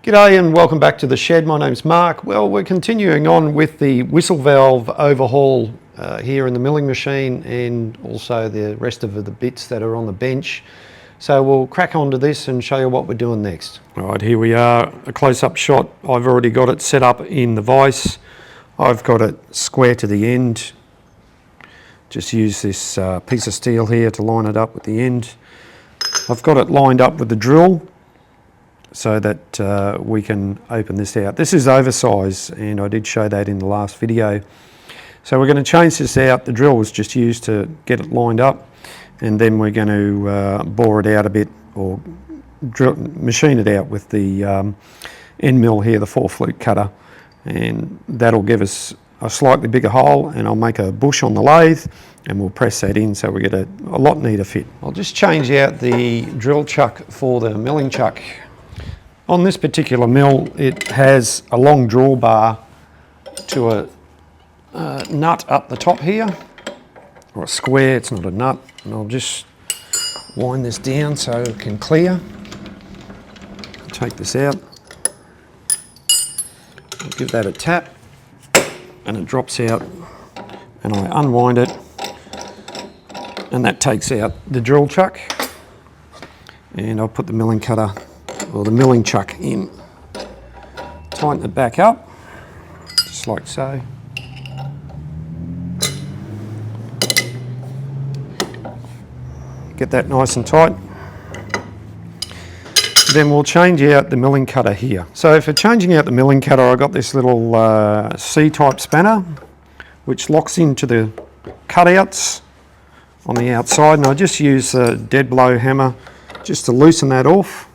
G'day and welcome back to the shed. My name's Mark. Well, we're continuing on with the whistle valve overhaul here in the milling machine and also the rest of the bits that are on the bench. So we'll crack on to this and show you what we're doing next. All right, here we are, a close-up shot. I've already got it set up in the vise. I've got it square to the end. Just use this piece of steel here to line it up with the end. I've got it lined up with the drill so that we can open this out. This is oversized and I did show that in the last video. So we're going to change this out. The drill was just used to get it lined up, and then we're going to bore it out a bit or machine it out with the end mill here, the 4-flute cutter, and that'll give us a slightly bigger hole, and I'll make a bush on the lathe and we'll press that in so we get a lot neater fit. I'll just change out the drill chuck for the milling chuck. On this particular mill, it has a long drawbar to a nut up the top here, or a square, it's not a nut, and I'll just wind this down so it can clear. Take this out, I'll give that a tap, and it drops out, and I unwind it, and that takes out the drill chuck, and I'll put the milling cutter or the milling chuck in, tighten it back up, just like so. Get that nice and tight. Then we'll change out the milling cutter here. So for changing out the milling cutter, I've got this little C-type spanner, which locks into the cutouts on the outside, and I just use a dead blow hammer just to loosen that off.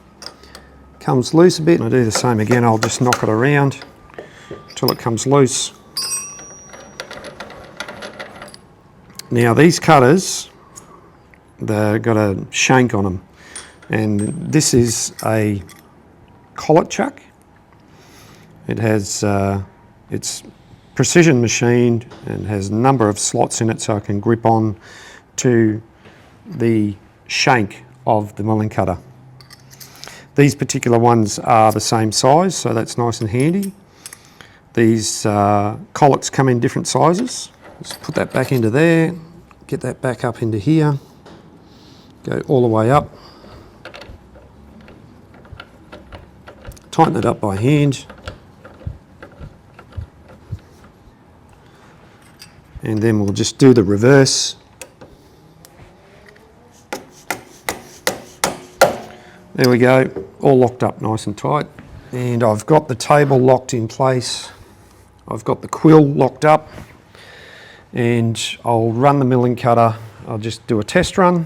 Comes loose a bit, and I do the same again. I'll just knock it around until it comes loose. Now these cutters, they've got a shank on them, and this is a collet chuck. It has it's precision machined and has a number of slots in it so I can grip on to the shank of the milling cutter. These particular ones are the same size, so that's nice and handy. These collets come in different sizes. Just put that back into there, get that back up into here, go all the way up, tighten it up by hand, and then we'll just do the reverse. There we go, all locked up nice and tight. And I've got the table locked in place. I've got the quill locked up, and I'll run the milling cutter. I'll just do a test run.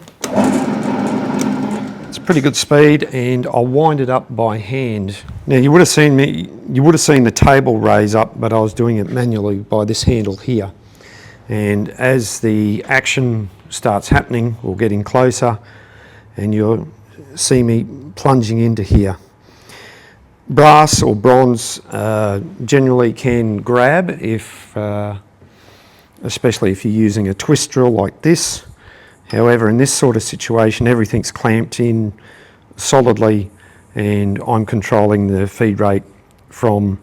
It's pretty good speed, and I'll wind it up by hand. Now you would have seen the table raise up, but I was doing it manually by this handle here. And as the action starts happening or getting closer, and you'll see me plunging into here. Brass or bronze generally can grab if, especially if you're using a twist drill like this. However, in this sort of situation, everything's clamped in solidly, and I'm controlling the feed rate from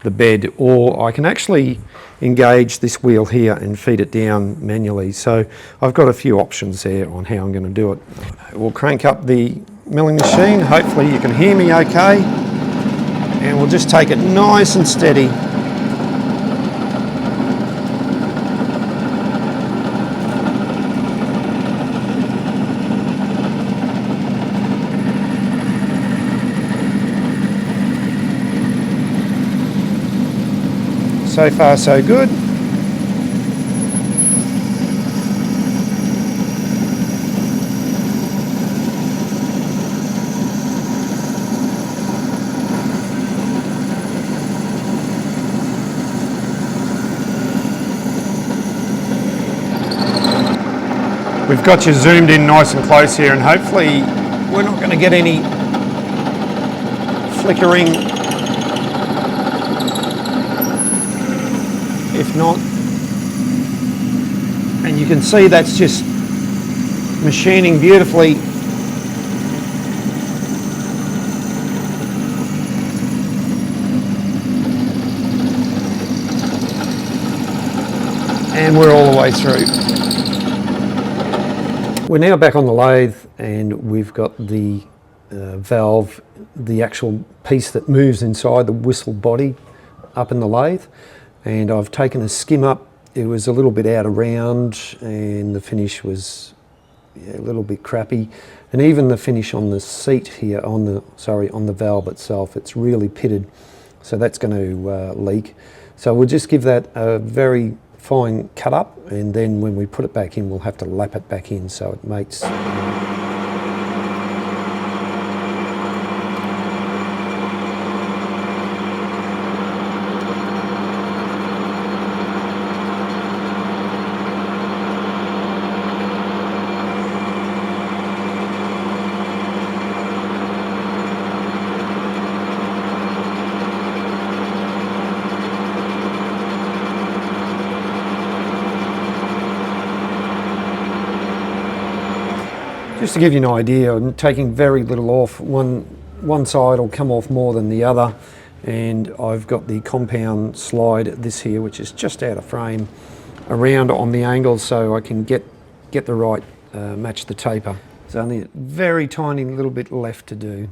the bed, or I can actually engage this wheel here and feed it down manually. So I've got a few options there on how I'm going to do it. We'll crank up the milling machine. Hopefully you can hear me okay, and we'll just take it nice and steady. So far so good. We've got you zoomed in nice and close here, and hopefully we're not going to get any flickering. If not, and you can see that's just machining beautifully. and we're all the way through. We're now back on the lathe, and we've got the valve, the actual piece that moves inside the whistle body up in the lathe, and I've taken a skim up. It was a little bit out of round and the finish was a little bit crappy, and even the finish on the seat here, on the valve itself, it's really pitted, so that's going to leak. So we'll just give that a very fine cut up, and then when we put it back in we'll have to lap it back in so it makes just to give you an idea. I'm taking very little off. One side will come off more than the other, and I've got the compound slide, this here, which is just out of frame, around on the angle so I can get the right, match the taper. There's only a very tiny little bit left to do.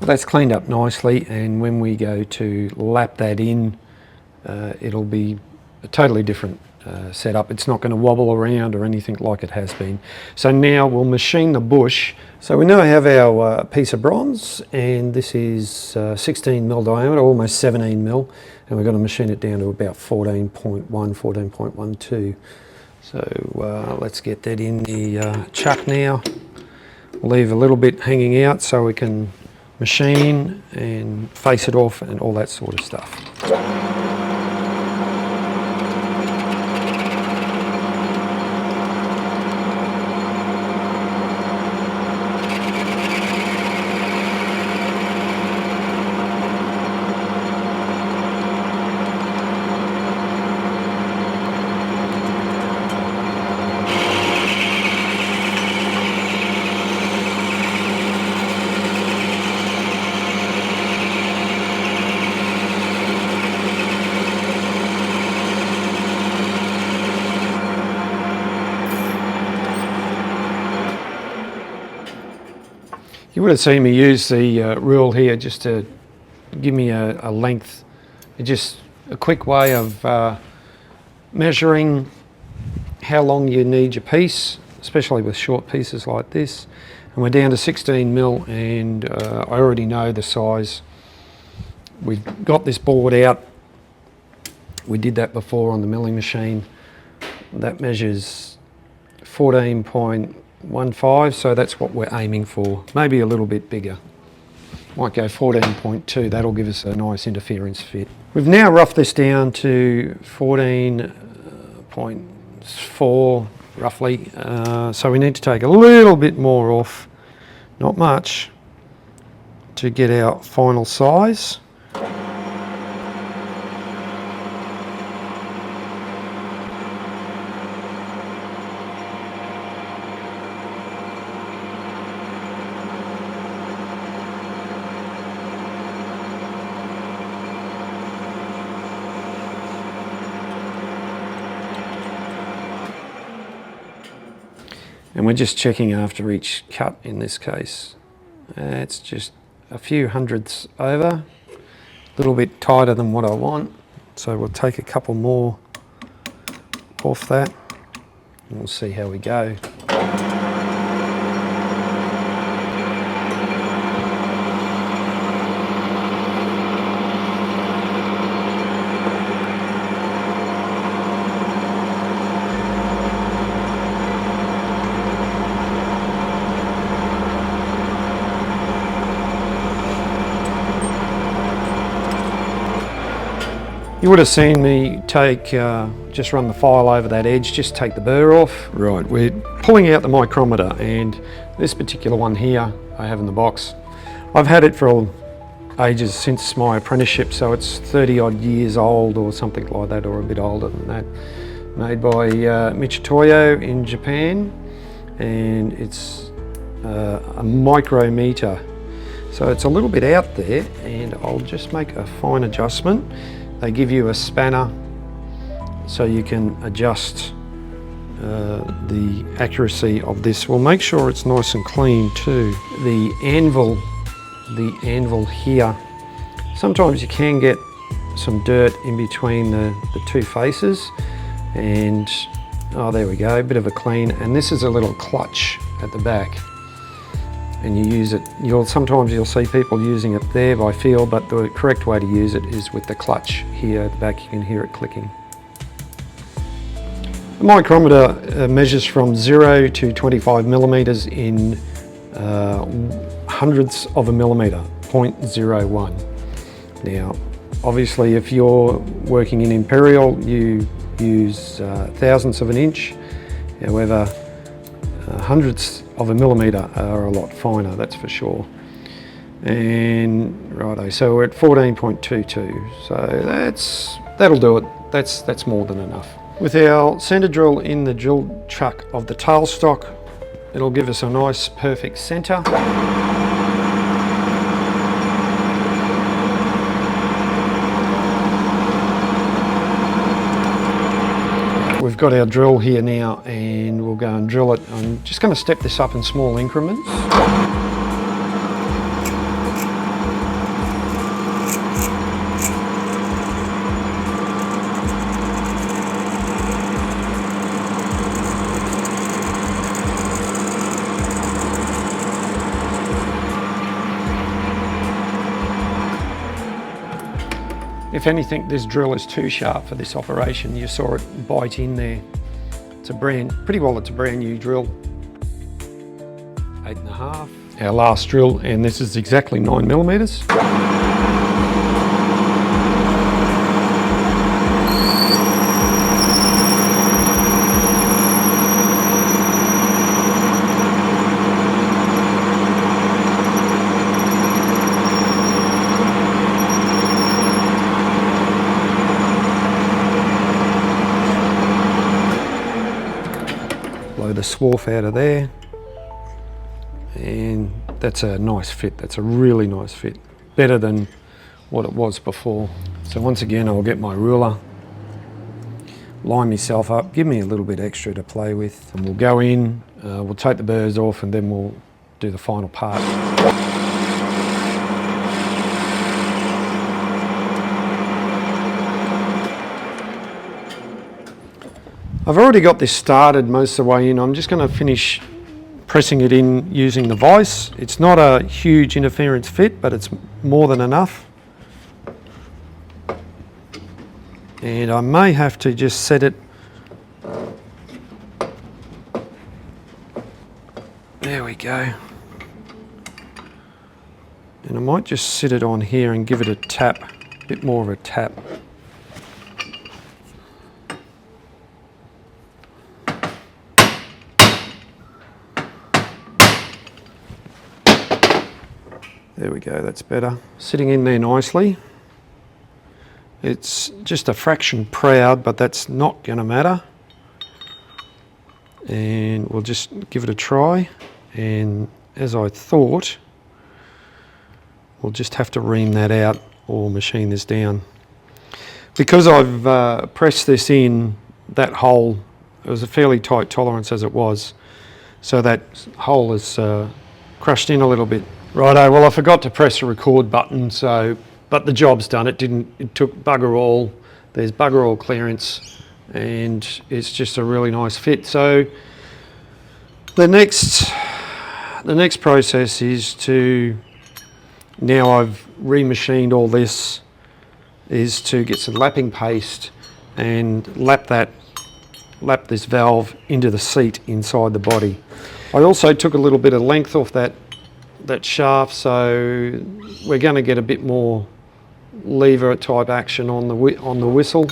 That's cleaned up nicely, and when we go to lap that in, it'll be a totally different setup. It's not going to wobble around or anything like it has been. So now we'll machine the bush. So we now have our piece of bronze, and this is 16mm diameter, almost 17mm, and we're going to machine it down to about 14.1, 14.12. So let's get that in the chuck now. We'll leave a little bit hanging out so we can machine and face it off and all that sort of stuff. You would have seen me use the rule here just to give me a length. It's just a quick way of measuring how long you need your piece, especially with short pieces like this. And we're down to 16mm, and I already know the size. We've got this board out. We did that before on the milling machine. That measures 14.15, so that's what we're aiming for. Maybe a little bit bigger. Might go 14.2, that'll give us a nice interference fit. We've now roughed this down to 14.4 roughly, so we need to take a little bit more off, not much, to get our final size. And we're just checking after each cut in this case. It's just a few hundredths over, a little bit tighter than what I want. So we'll take a couple more off that and we'll see how we go. You would have seen me just run the file over that edge, just take the burr off. Right, we're pulling out the micrometer, and this particular one here I have in the box. I've had it for ages, since my apprenticeship, so it's 30 odd years old or something like that, or a bit older than that. Made by Michitoyo in Japan, and it's a micrometer. So it's a little bit out there, and I'll just make a fine adjustment. They give you a spanner so you can adjust the accuracy of this. We'll make sure it's nice and clean too. The anvil here, sometimes you can get some dirt in between the two faces, and oh, there we go, a bit of a clean. And this is a little clutch at the back, and you use it. Sometimes you'll see people using it there by feel, but the correct way to use it is with the clutch here at the back. You can hear it clicking. The micrometer measures from 0 to 25 millimeters in hundredths of a millimeter, 0.01. Now, obviously, if you're working in imperial, you use thousandths of an inch. However, hundredths of a millimeter are a lot finer, that's for sure. And righto, so we're at 14.22, so that'll do it. That's more than enough. With our centre drill in the drill chuck of the tailstock, it'll give us a nice perfect centre. We've got our drill here now, and we'll go and drill it. I'm just going to step this up in small increments. If anything, this drill is too sharp for this operation. You saw it bite in there. It's a brand new drill. 8.5. Our last drill, and this is exactly 9 millimeters. Blow the swarf out of there, and that's a nice fit. That's a really nice fit, better than what it was before. So once again, I'll get my ruler, line myself up, give me a little bit extra to play with, and we'll go in, we'll take the burrs off, and then we'll do the final part. I've already got this started most of the way in. I'm just going to finish pressing it in using the vise. It's not a huge interference fit, but it's more than enough. And I may have to just set it. There we go. And I might just sit it on here and give it a tap, a bit more of a tap. There we go, that's better. Sitting in there nicely. It's just a fraction proud, but that's not going to matter. And we'll just give it a try. And as I thought, we'll just have to ream that out or machine this down. Because I've pressed this in, that hole, it was a fairly tight tolerance as it was. So that hole is crushed in a little bit. Righto, well I forgot to press the record button, but the job's done. It took bugger all. There's bugger all clearance, and it's just a really nice fit. So the next process is to, now I've remachined all this, is to get some lapping paste and lap this valve into the seat inside the body. I also took a little bit of length off that shaft, so we're going to get a bit more lever type action on the whistle.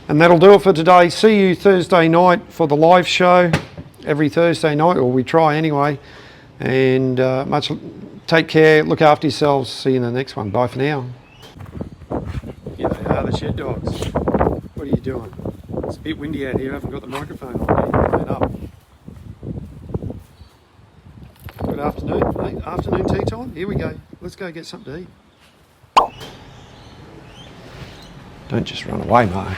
And that'll do it for today. See you Thursday night for the live show, every Thursday night, or we try anyway. And take care, look after yourselves. See you in the next one. Bye for now. Here they are, the shed dogs. What are you doing? It's a bit windy out here. I haven't got the microphone on. Turn up. Good afternoon. Hey, afternoon tea time. Here we go. Let's go get something to eat. Don't just run away, Mark.